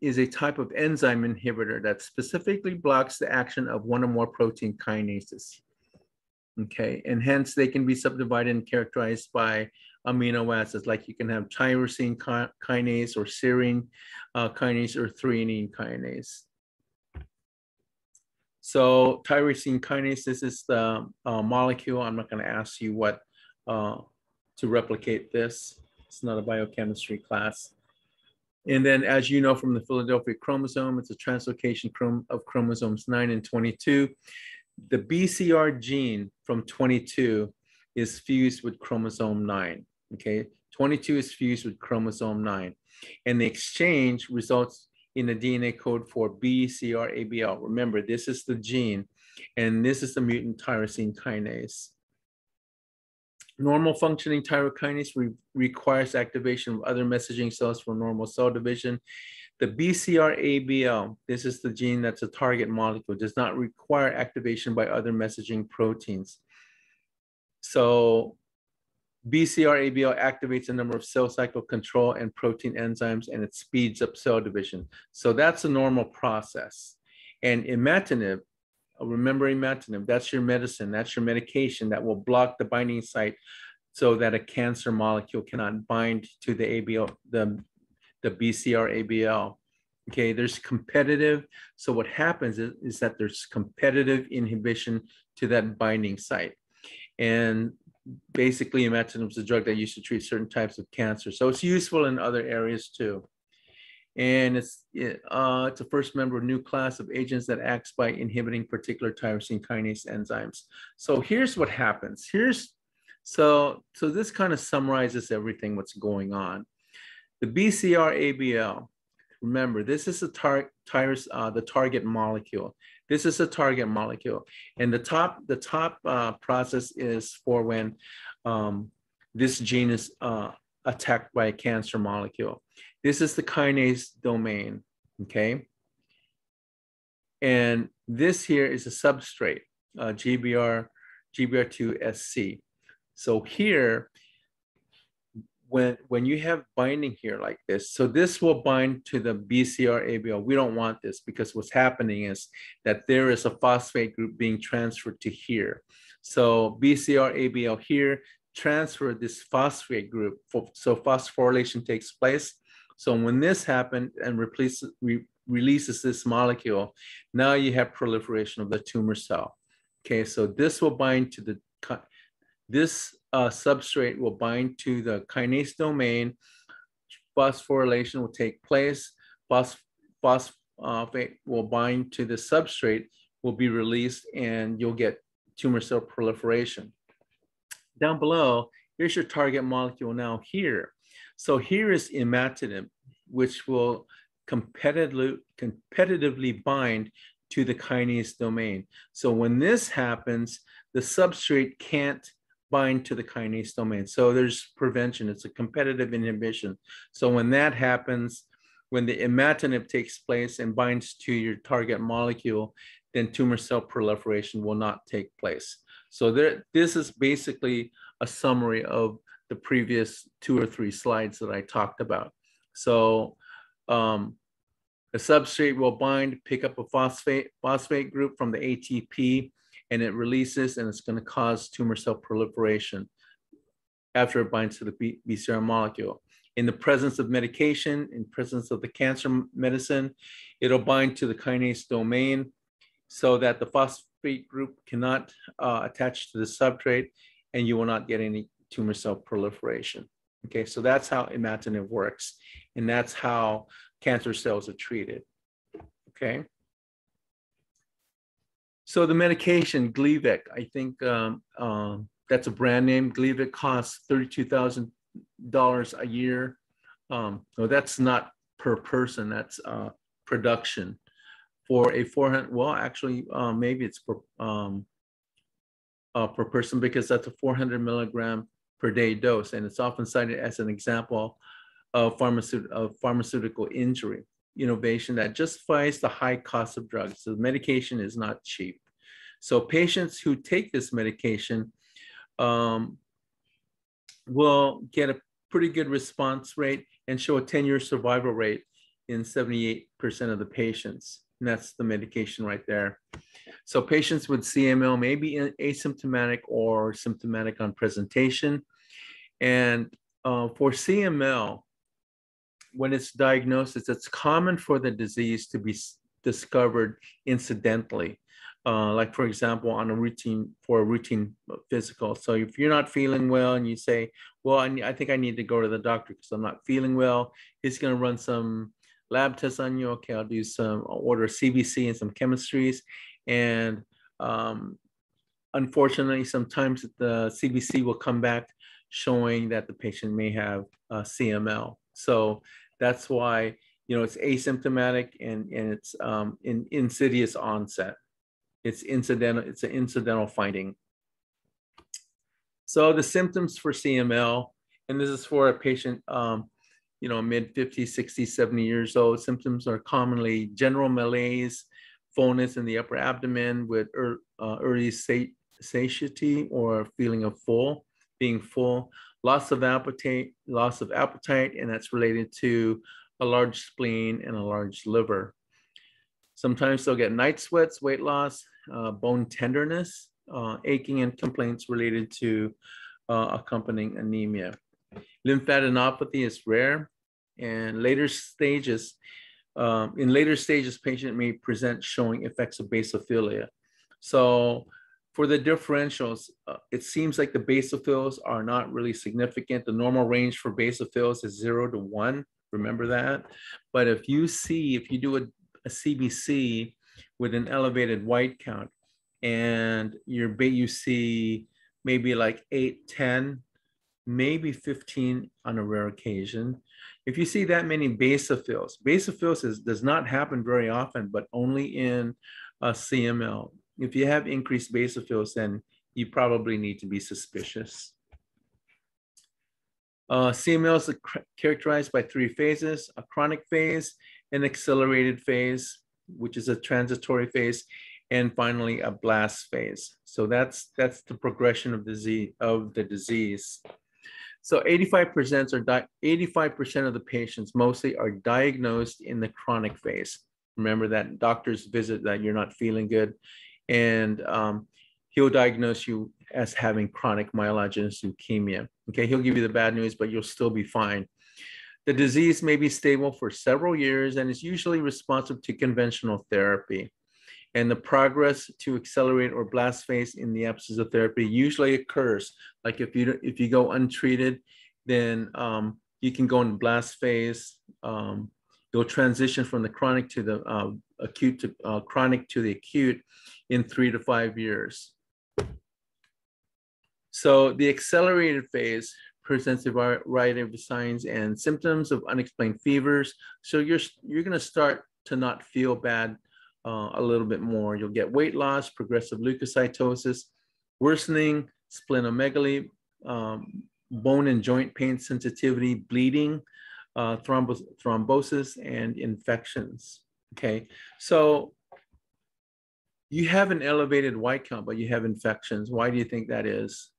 is a type of enzyme inhibitor that specifically blocks the action of one or more protein kinases. Okay, and hence they can be subdivided and characterized by amino acids, like you can have tyrosine kinase or serine kinase or threonine kinase. So tyrosine kinase, this is the molecule. I'm not going to ask you what to replicate this. It's not a biochemistry class. And then, as you know from the Philadelphia chromosome, it's a translocation of chromosomes 9 and 22. The BCR gene from 22 is fused with chromosome 9. Okay, 22 is fused with chromosome 9. And the exchange results in a DNA code for BCR-ABL. Remember, this is the gene, and this is the mutant tyrosine kinase. Normal functioning tyrokinase requires activation of other messaging cells for normal cell division. The BCR-ABL, this is the gene that's a target molecule, does not require activation by other messaging proteins. So BCR-ABL activates a number of cell cycle control and protein enzymes, and it speeds up cell division. So that's a normal process. And imatinib, remember imatinib, that's your medicine, that's your medication that will block the binding site so that a cancer molecule cannot bind to the ABL, the BCR-ABL. Okay, there's competitive. So what happens is that there's competitive inhibition to that binding site. And basically, imatinib is a drug that used to treat certain types of cancer. So it's useful in other areas too. And it's a first member of a new class of agents that acts by inhibiting particular tyrosine kinase enzymes. So here's what happens. So this kind of summarizes everything what's going on. The BCR-ABL remember, this is the target molecule. This is a target molecule. And the top process is for when this gene is attacked by a cancer molecule. This is the kinase domain, okay? And this here is a substrate, GBR2SC. So here, when you have binding here like this, so this will bind to the BCR-ABL. We don't want this because what's happening is that there is a phosphate group being transferred to here. So BCR-ABL here transfer this phosphate group, so phosphorylation takes place. So when this happens and releases this molecule, now you have proliferation of the tumor cell. Okay, so this will bind to this substrate will bind to the kinase domain. Phosphorylation will take place. Phosphate will bind to the substrate, will be released, and you'll get tumor cell proliferation. Down below, here's your target molecule now here. So here is imatinib, which will competitively bind to the kinase domain. So when this happens, the substrate can't bind to the kinase domain. So there's prevention. It's a competitive inhibition. So when that happens, when the imatinib takes place and binds to your target molecule, then tumor cell proliferation will not take place. So this is basically a summary of the previous 2 or 3 slides that I talked about. So the substrate will bind, pick up a phosphate group from the ATP, and it releases, and it's going to cause tumor cell proliferation after it binds to the BCR molecule. In the presence of medication, in presence of the cancer medicine, it'll bind to the kinase domain so that the phosphate group cannot attach to the substrate, and you will not get any tumor cell proliferation. Okay, so that's how imatinib works, and that's how cancer cells are treated. Okay. So the medication, Gleevec, I think that's a brand name. Gleevec costs $32,000 a year. No, that's not per person, that's production. For a 400, well, actually, maybe it's per person because that's a 400 milligram per day dose. And it's often cited as an example of pharmaceutical injury, innovation that justifies the high cost of drugs. So the medication is not cheap. So patients who take this medication will get a pretty good response rate and show a 10-year survival rate in 78% of the patients. And that's the medication right there. So patients with CML may be asymptomatic or symptomatic on presentation. And for CML, when it's diagnosed, it's common for the disease to be discovered incidentally. Like for example, on a routine physical. So if you're not feeling well and you say, well, I think I need to go to the doctor because I'm not feeling well, he's going to run some lab tests on you. Okay, I'll do order CBC and some chemistries. And unfortunately, sometimes the CBC will come back showing that the patient may have CML. So that's why, it's asymptomatic and it's in insidious onset. It's incidental. It's an incidental finding. So the symptoms for CML, and this is for a patient, mid 50s, 60s, 70 years old. Symptoms are commonly general malaise, fullness in the upper abdomen with early satiety or feeling of being full, loss of appetite, and that's related to a large spleen and a large liver. Sometimes they'll get night sweats, weight loss, bone tenderness, aching, and complaints related to accompanying anemia. Lymphadenopathy is rare, and in later stages, patient may present showing effects of basophilia. So for the differentials, it seems like the basophils are not really significant. The normal range for basophils is 0 to 1. Remember that. But if you do a CBC with an elevated white count and you see maybe like 8, 10, maybe 15 on a rare occasion. If you see that many basophils does not happen very often, but only in CML. If you have increased basophils, then you probably need to be suspicious. CML is characterized by 3 phases: a chronic phase, an accelerated phase, which is a transitory phase, and finally a blast phase. So that's the progression of the disease. So 85% of the patients mostly are diagnosed in the chronic phase. Remember that doctor's visit that you're not feeling good, and he'll diagnose you as having chronic myelogenous leukemia. Okay, he'll give you the bad news, but you'll still be fine. The disease may be stable for several years and is usually responsive to conventional therapy. And the progress to accelerate or blast phase in the absence of therapy usually occurs. Like if you go untreated, then you can go in blast phase. You'll transition from the chronic to the acute to chronic to the acute in 3 to 5 years. So the accelerated phase presents a variety of signs and symptoms of unexplained fevers. So you're going to start to not feel bad a little bit more. You'll get weight loss, progressive leukocytosis, worsening splenomegaly, bone and joint pain sensitivity, bleeding, thrombosis, and infections. Okay, so you have an elevated white count, but you have infections. Why do you think that is?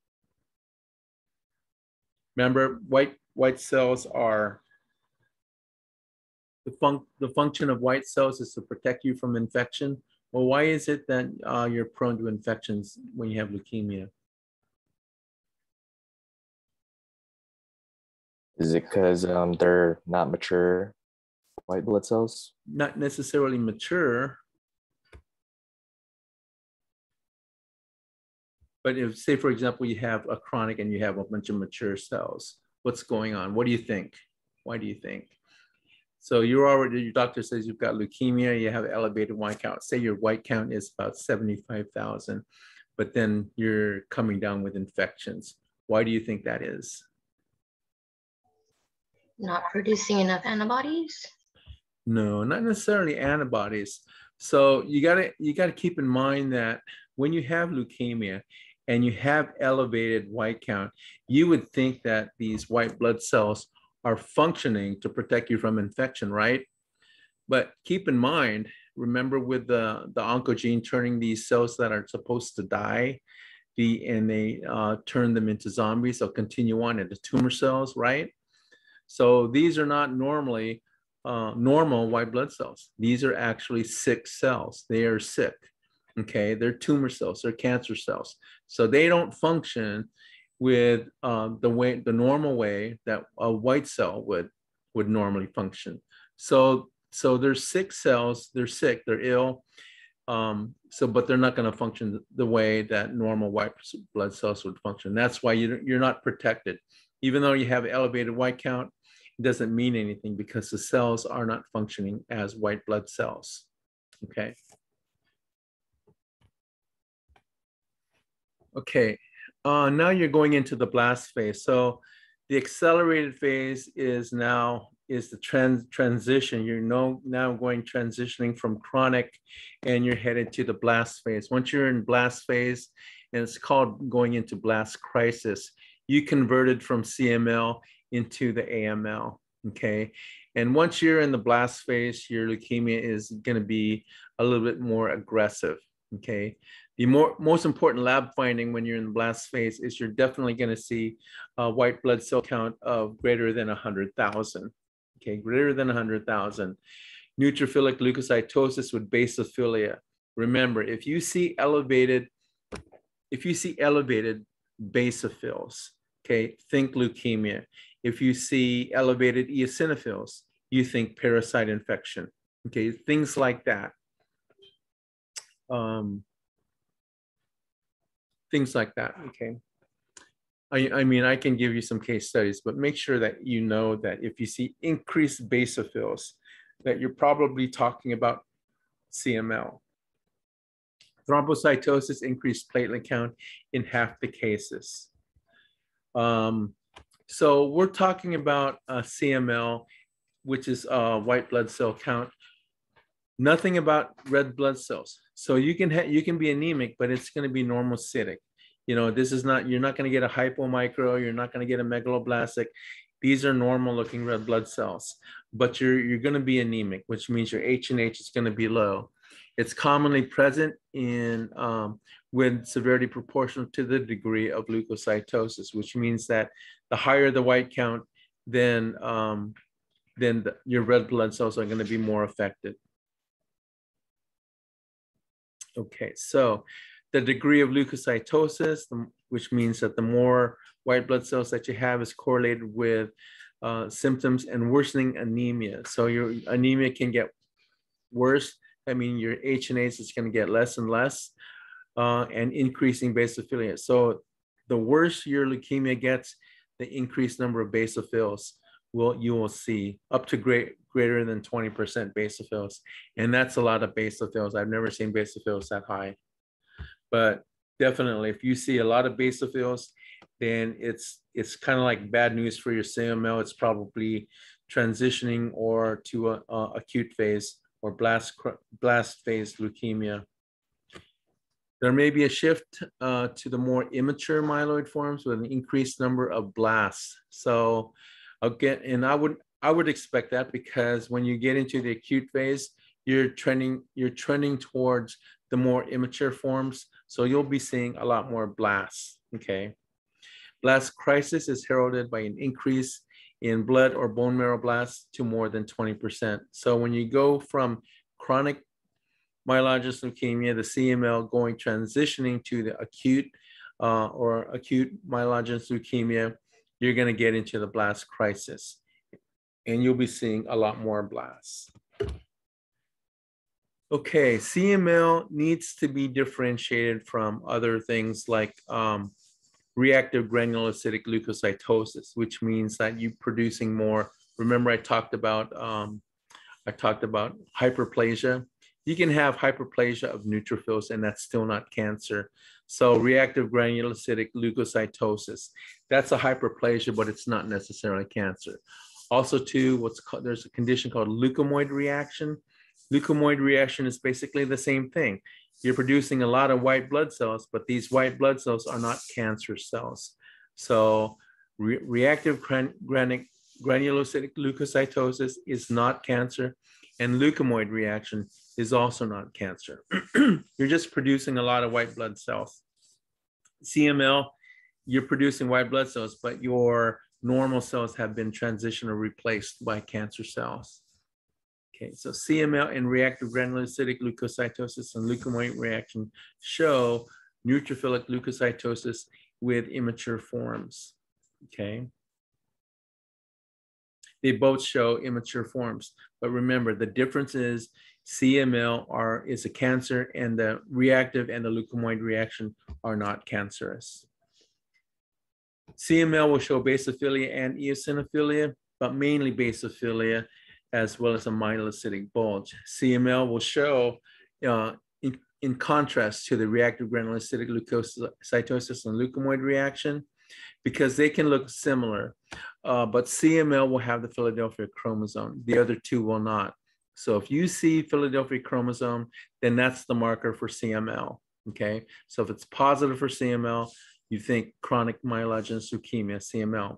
Remember, white cells are, the function of white cells is to protect you from infection. Well, why is it that you're prone to infections when you have leukemia? Is it because they're not mature white blood cells? Not necessarily mature. But if, say, for example, you have a chronic and you have a bunch of mature cells, what's going on? What do you think? Why do you think? So your doctor says you've got leukemia, you have elevated white count. Say your white count is about 75,000, but then you're coming down with infections. Why do you think that is? Not producing enough antibodies? No, not necessarily antibodies. So you gotta keep in mind that when you have leukemia and you have elevated white count, you would think that these white blood cells are functioning to protect you from infection, right? But keep in mind, remember with the oncogene turning these cells that are supposed to die, and they turn them into zombies, they'll continue on into tumor cells, right? So these are not normally normal white blood cells. These are actually sick cells. They are sick, okay? They're tumor cells, they're cancer cells. So they don't function with the normal way that a white cell would normally function. So they're sick cells, they're sick, they're ill, but they're not gonna function the way that normal white blood cells would function. That's why you're not protected. Even though you have elevated white count, it doesn't mean anything because the cells are not functioning as white blood cells, okay? Okay, now you're going into the blast phase. So the accelerated phase is the transition. You're now transitioning from chronic and you're headed to the blast phase. Once you're in blast phase, and it's called going into blast crisis, you converted from CML into the AML, okay? And once you're in the blast phase, your leukemia is gonna be a little bit more aggressive, okay? The most important lab finding when you're in the blast phase is you're definitely gonna see a white blood cell count of greater than 100,000, okay? Greater than 100,000. Neutrophilic leukocytosis with basophilia. Remember, if you see elevated basophils, okay, think leukemia. If you see elevated eosinophils, you think parasite infection, okay, things like that. Things like that, okay. I mean, I can give you some case studies, but make sure that you know that if you see increased basophils, that you're probably talking about CML. Thrombocytosis, increased platelet count in half the cases. So we're talking about CML, which is white blood cell count. Nothing about red blood cells. So you can be anemic, but it's going to be normocytic. You know, this is not, you're not going to get a hypomicro, you're not going to get a megaloblastic. These are normal looking red blood cells, but you're going to be anemic, which means your H&H is going to be low. It's commonly present in with severity proportional to the degree of leukocytosis, which means that the higher the white count, then your red blood cells are going to be more affected. Okay, so the degree of leukocytosis, which means that the more white blood cells that you have is correlated with symptoms and worsening anemia. So your anemia can get worse. I mean, your H&H is going to get less and less, and increasing basophilia. So the worse your leukemia gets, the increased number of basophils you will see, up to greater than 20% basophils. And that's a lot of basophils. I've never seen basophils that high. But definitely, if you see a lot of basophils, then it's kind of like bad news for your CML. It's probably transitioning or to a acute phase or blast phase leukemia. There may be a shift to the more immature myeloid forms with an increased number of blasts. So again, and I would expect that, because when you get into the acute phase, you're trending towards the more immature forms. So you'll be seeing a lot more blasts. Okay. Blast crisis is heralded by an increase in blood or bone marrow blasts to more than 20%. So when you go from chronic myelogenous leukemia, the CML, transitioning to the acute or acute myelogenous leukemia, you're going to get into the blast crisis, and you'll be seeing a lot more blasts. Okay, CML needs to be differentiated from other things like reactive granulocytic leukocytosis, which means that you're producing more. Remember, I talked about hyperplasia. You can have hyperplasia of neutrophils, and that's still not cancer. So reactive granulocytic leukocytosis, that's a hyperplasia, but it's not necessarily cancer. Also, too, there's a condition called leukomoid reaction. Leukomoid reaction is basically the same thing. You're producing a lot of white blood cells, but these white blood cells are not cancer cells. So reactive granulocytic leukocytosis is not cancer, and leukomoid reaction is also not cancer. You're just producing a lot of white blood cells. CML, you're producing white blood cells, but your normal cells have been transitioned or replaced by cancer cells. Okay, so CML and reactive granulocytic leukocytosis and leukomoid reaction show neutrophilic leukocytosis with immature forms. Okay. They both show immature forms, but remember, the difference is CML is a cancer, and the reactive and the leukomoid reaction are not cancerous. CML will show basophilia and eosinophilia, but mainly basophilia, as well as a myelocytic bulge. CML will show, in contrast to the reactive granulocytic leukocytosis and leukomoid reaction, because they can look similar, but CML will have the Philadelphia chromosome. The other two will not. So if you see Philadelphia chromosome, then that's the marker for CML, okay? So if it's positive for CML, you think chronic myelogenous leukemia, CML.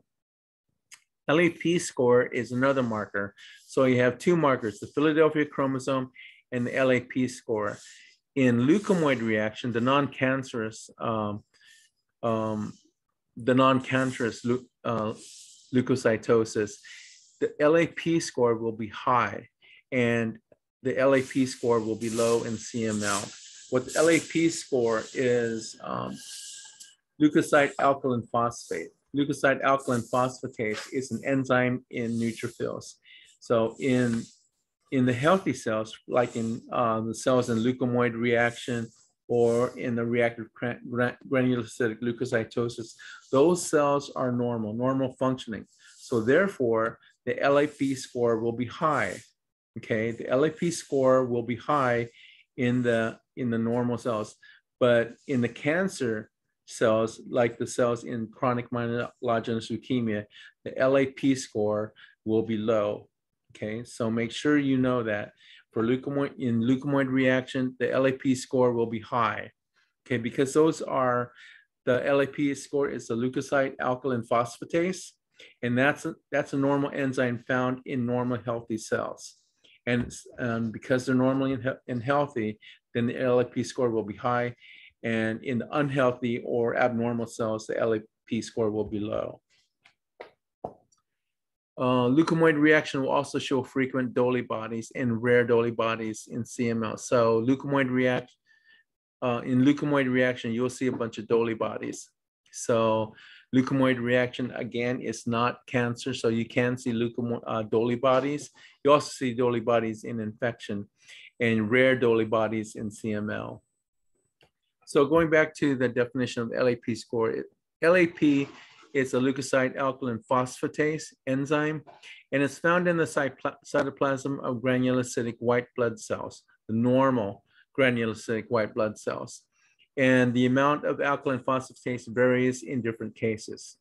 LAP score is another marker. So you have two markers, the Philadelphia chromosome and the LAP score. In leukomoid reaction, the non-cancerous leukocytosis, the LAP score will be high, and the LAP score will be low in CML. What the LAP score is leukocyte alkaline phosphate. Leukocyte alkaline phosphatase is an enzyme in neutrophils. So in the healthy cells, like in the cells in leukomoid reaction or in the reactive granulocytic leukocytosis, those cells are normal functioning. So therefore, the LAP score will be high. Okay, the LAP score will be high in the normal cells, but in the cancer, cells, like the cells in chronic myelogenous leukemia, the LAP score will be low. Okay, so make sure you know that for leukomoid reaction, the LAP score will be high. Okay, because those are, the LAP score is the leukocyte alkaline phosphatase, and that's a normal enzyme found in normal healthy cells. And because they're normally and healthy, then the LAP score will be high. And in the unhealthy or abnormal cells, the LAP score will be low. Leukomoid reaction will also show frequent Dolly bodies and rare Dolly bodies in CML. So in leukomoid reaction, you'll see a bunch of Dolly bodies. So leukomoid reaction, again, is not cancer. So you can see Dolly bodies. You also see Dolly bodies in infection and rare Dolly bodies in CML. So going back to the definition of LAP score, LAP is a leukocyte alkaline phosphatase enzyme, and it's found in the cytoplasm of granulocytic white blood cells, the normal granulocytic white blood cells. And the amount of alkaline phosphatase varies in different cases.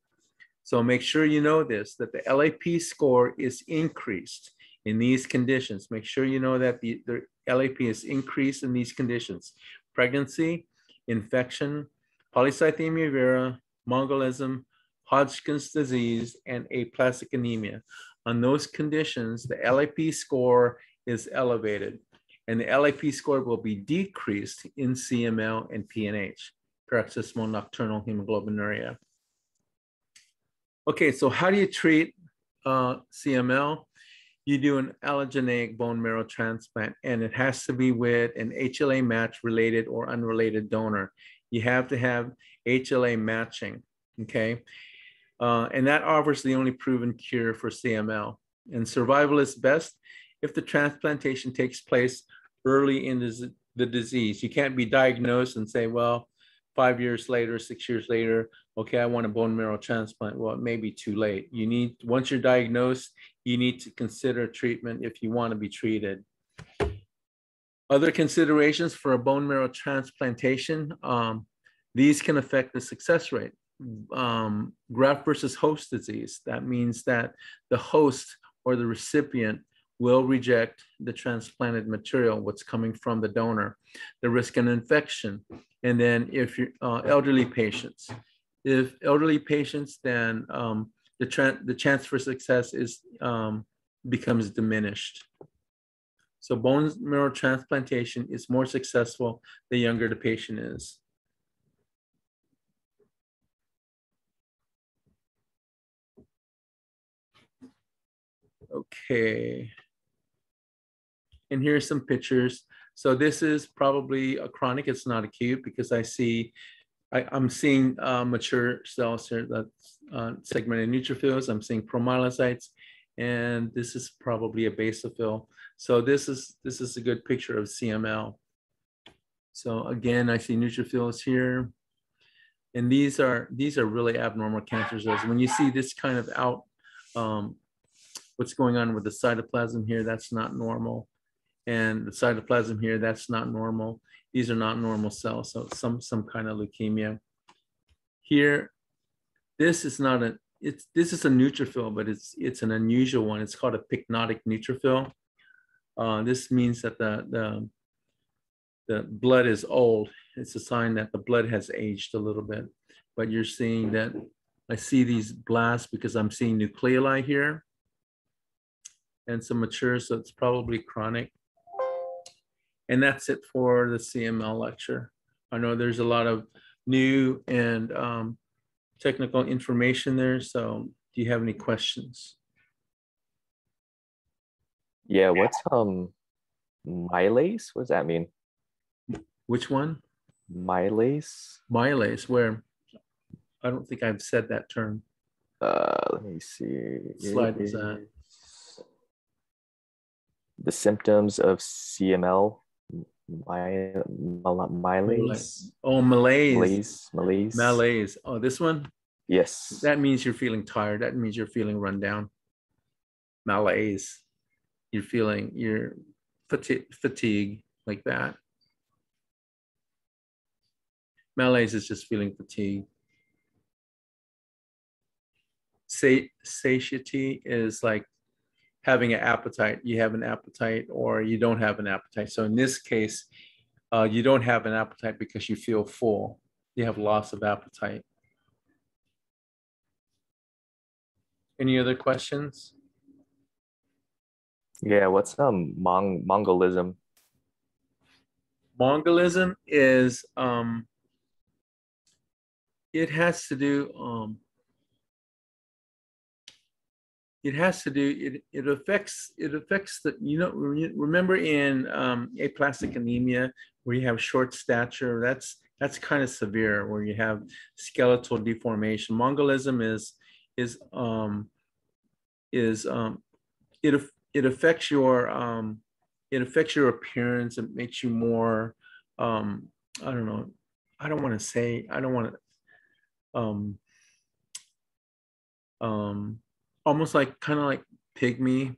So make sure you know this, that the LAP score is increased in these conditions. Make sure you know that the LAP is increased in these conditions: pregnancy, infection, polycythemia vera, Mongolism, Hodgkin's disease, and aplastic anemia. On those conditions, the LAP score is elevated, and the LAP score will be decreased in CML and PNH, paroxysmal nocturnal hemoglobinuria. Okay, so how do you treat CML? You do an allogeneic bone marrow transplant, and it has to be with an HLA match related or unrelated donor. You have to have HLA matching, okay? And that offers the only proven cure for CML. And survival is best if the transplantation takes place early in the disease. You can't be diagnosed and say, well, 5 years later, 6 years later, okay, I want a bone marrow transplant. Well, it may be too late. You need, once you're diagnosed, you need to consider treatment if you want to be treated. Other considerations for a bone marrow transplantation, these can affect the success rate. Graft versus host disease. That means that the host or the recipient will reject the transplanted material, what's coming from the donor, the risk of infection. And then if you're elderly patients, then the chance for success is becomes diminished. So bone marrow transplantation is more successful the younger the patient is. Okay. And here's some pictures. So this is probably a chronic, it's not acute, because I'm seeing mature cells here, that's segmented neutrophils. I'm seeing promyelocytes, and this is probably a basophil. So this is a good picture of CML. So again, I see neutrophils here, and these are really abnormal cancer cells. When you see this kind of what's going on with the cytoplasm here, that's not normal. And the cytoplasm here, that's not normal. These are not normal cells, so some kind of leukemia. Here, this is not this is a neutrophil, but it's an unusual one. It's called a Pycnotic Neutrophil. This means that the blood is old. It's a sign that the blood has aged a little bit. But you're seeing that, I see these blasts because I'm seeing nucleoli here and some mature, so it's probably chronic. And that's it for the CML lecture. I know there's a lot of new and technical information there. So do you have any questions? Yeah, what's mylase? What does that mean? Which one? Mylase? Mylase, where? I don't think I've said that term. Let me see. What slide was that? The symptoms of CML. Mylase. Oh, malaise. Malaise. Oh, this one? Yes. That means you're feeling tired. That means you're feeling run down. Malaise. You're feeling your fatigue like that. Malaise is just feeling fatigue. Satiety is like having an appetite. You have an appetite or you don't have an appetite. So in this case, you don't have an appetite because you feel full. You have loss of appetite. Any other questions? Yeah, what's Mongolism? Mongolism is it has to do it affects the, you know, remember in aplastic anemia where you have short stature, that's kind of severe, where you have skeletal deformation. Mongolism it affects your appearance. It makes you more I don't know, I don't want to almost like kind of like pygmy,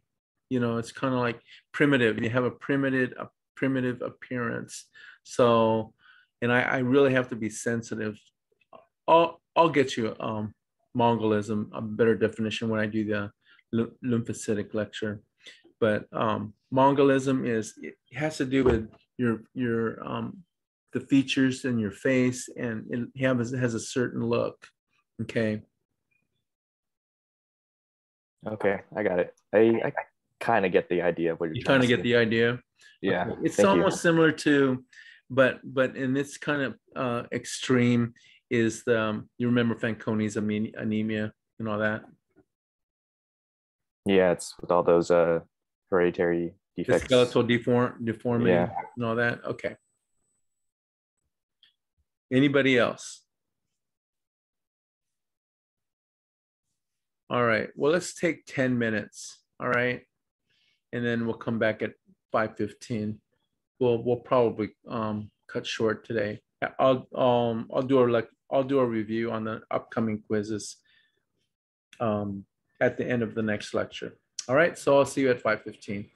you know, it's kind of like primitive. You have a primitive appearance. So, and I really have to be sensitive. I'll get you Mongolism, a better definition when I do the lymphocytic lecture. But Mongolism it has to do with your the features in your face, and it has a certain look. Okay. Okay, I got it. I kind of get the idea of what you're trying to say. You kind of get the idea? Yeah. Okay. It's almost similar to, but in this kind of extreme is the, you remember Fanconi's anemia and all that? Yeah, it's with all those hereditary defects. The skeletal deformity and all that? Okay. Anybody else? All right, well, let's take 10 minutes, all right? And then we'll come back at 5:15. We'll probably cut short today. I'll do a review on the upcoming quizzes at the end of the next lecture. All right, so I'll see you at 5:15.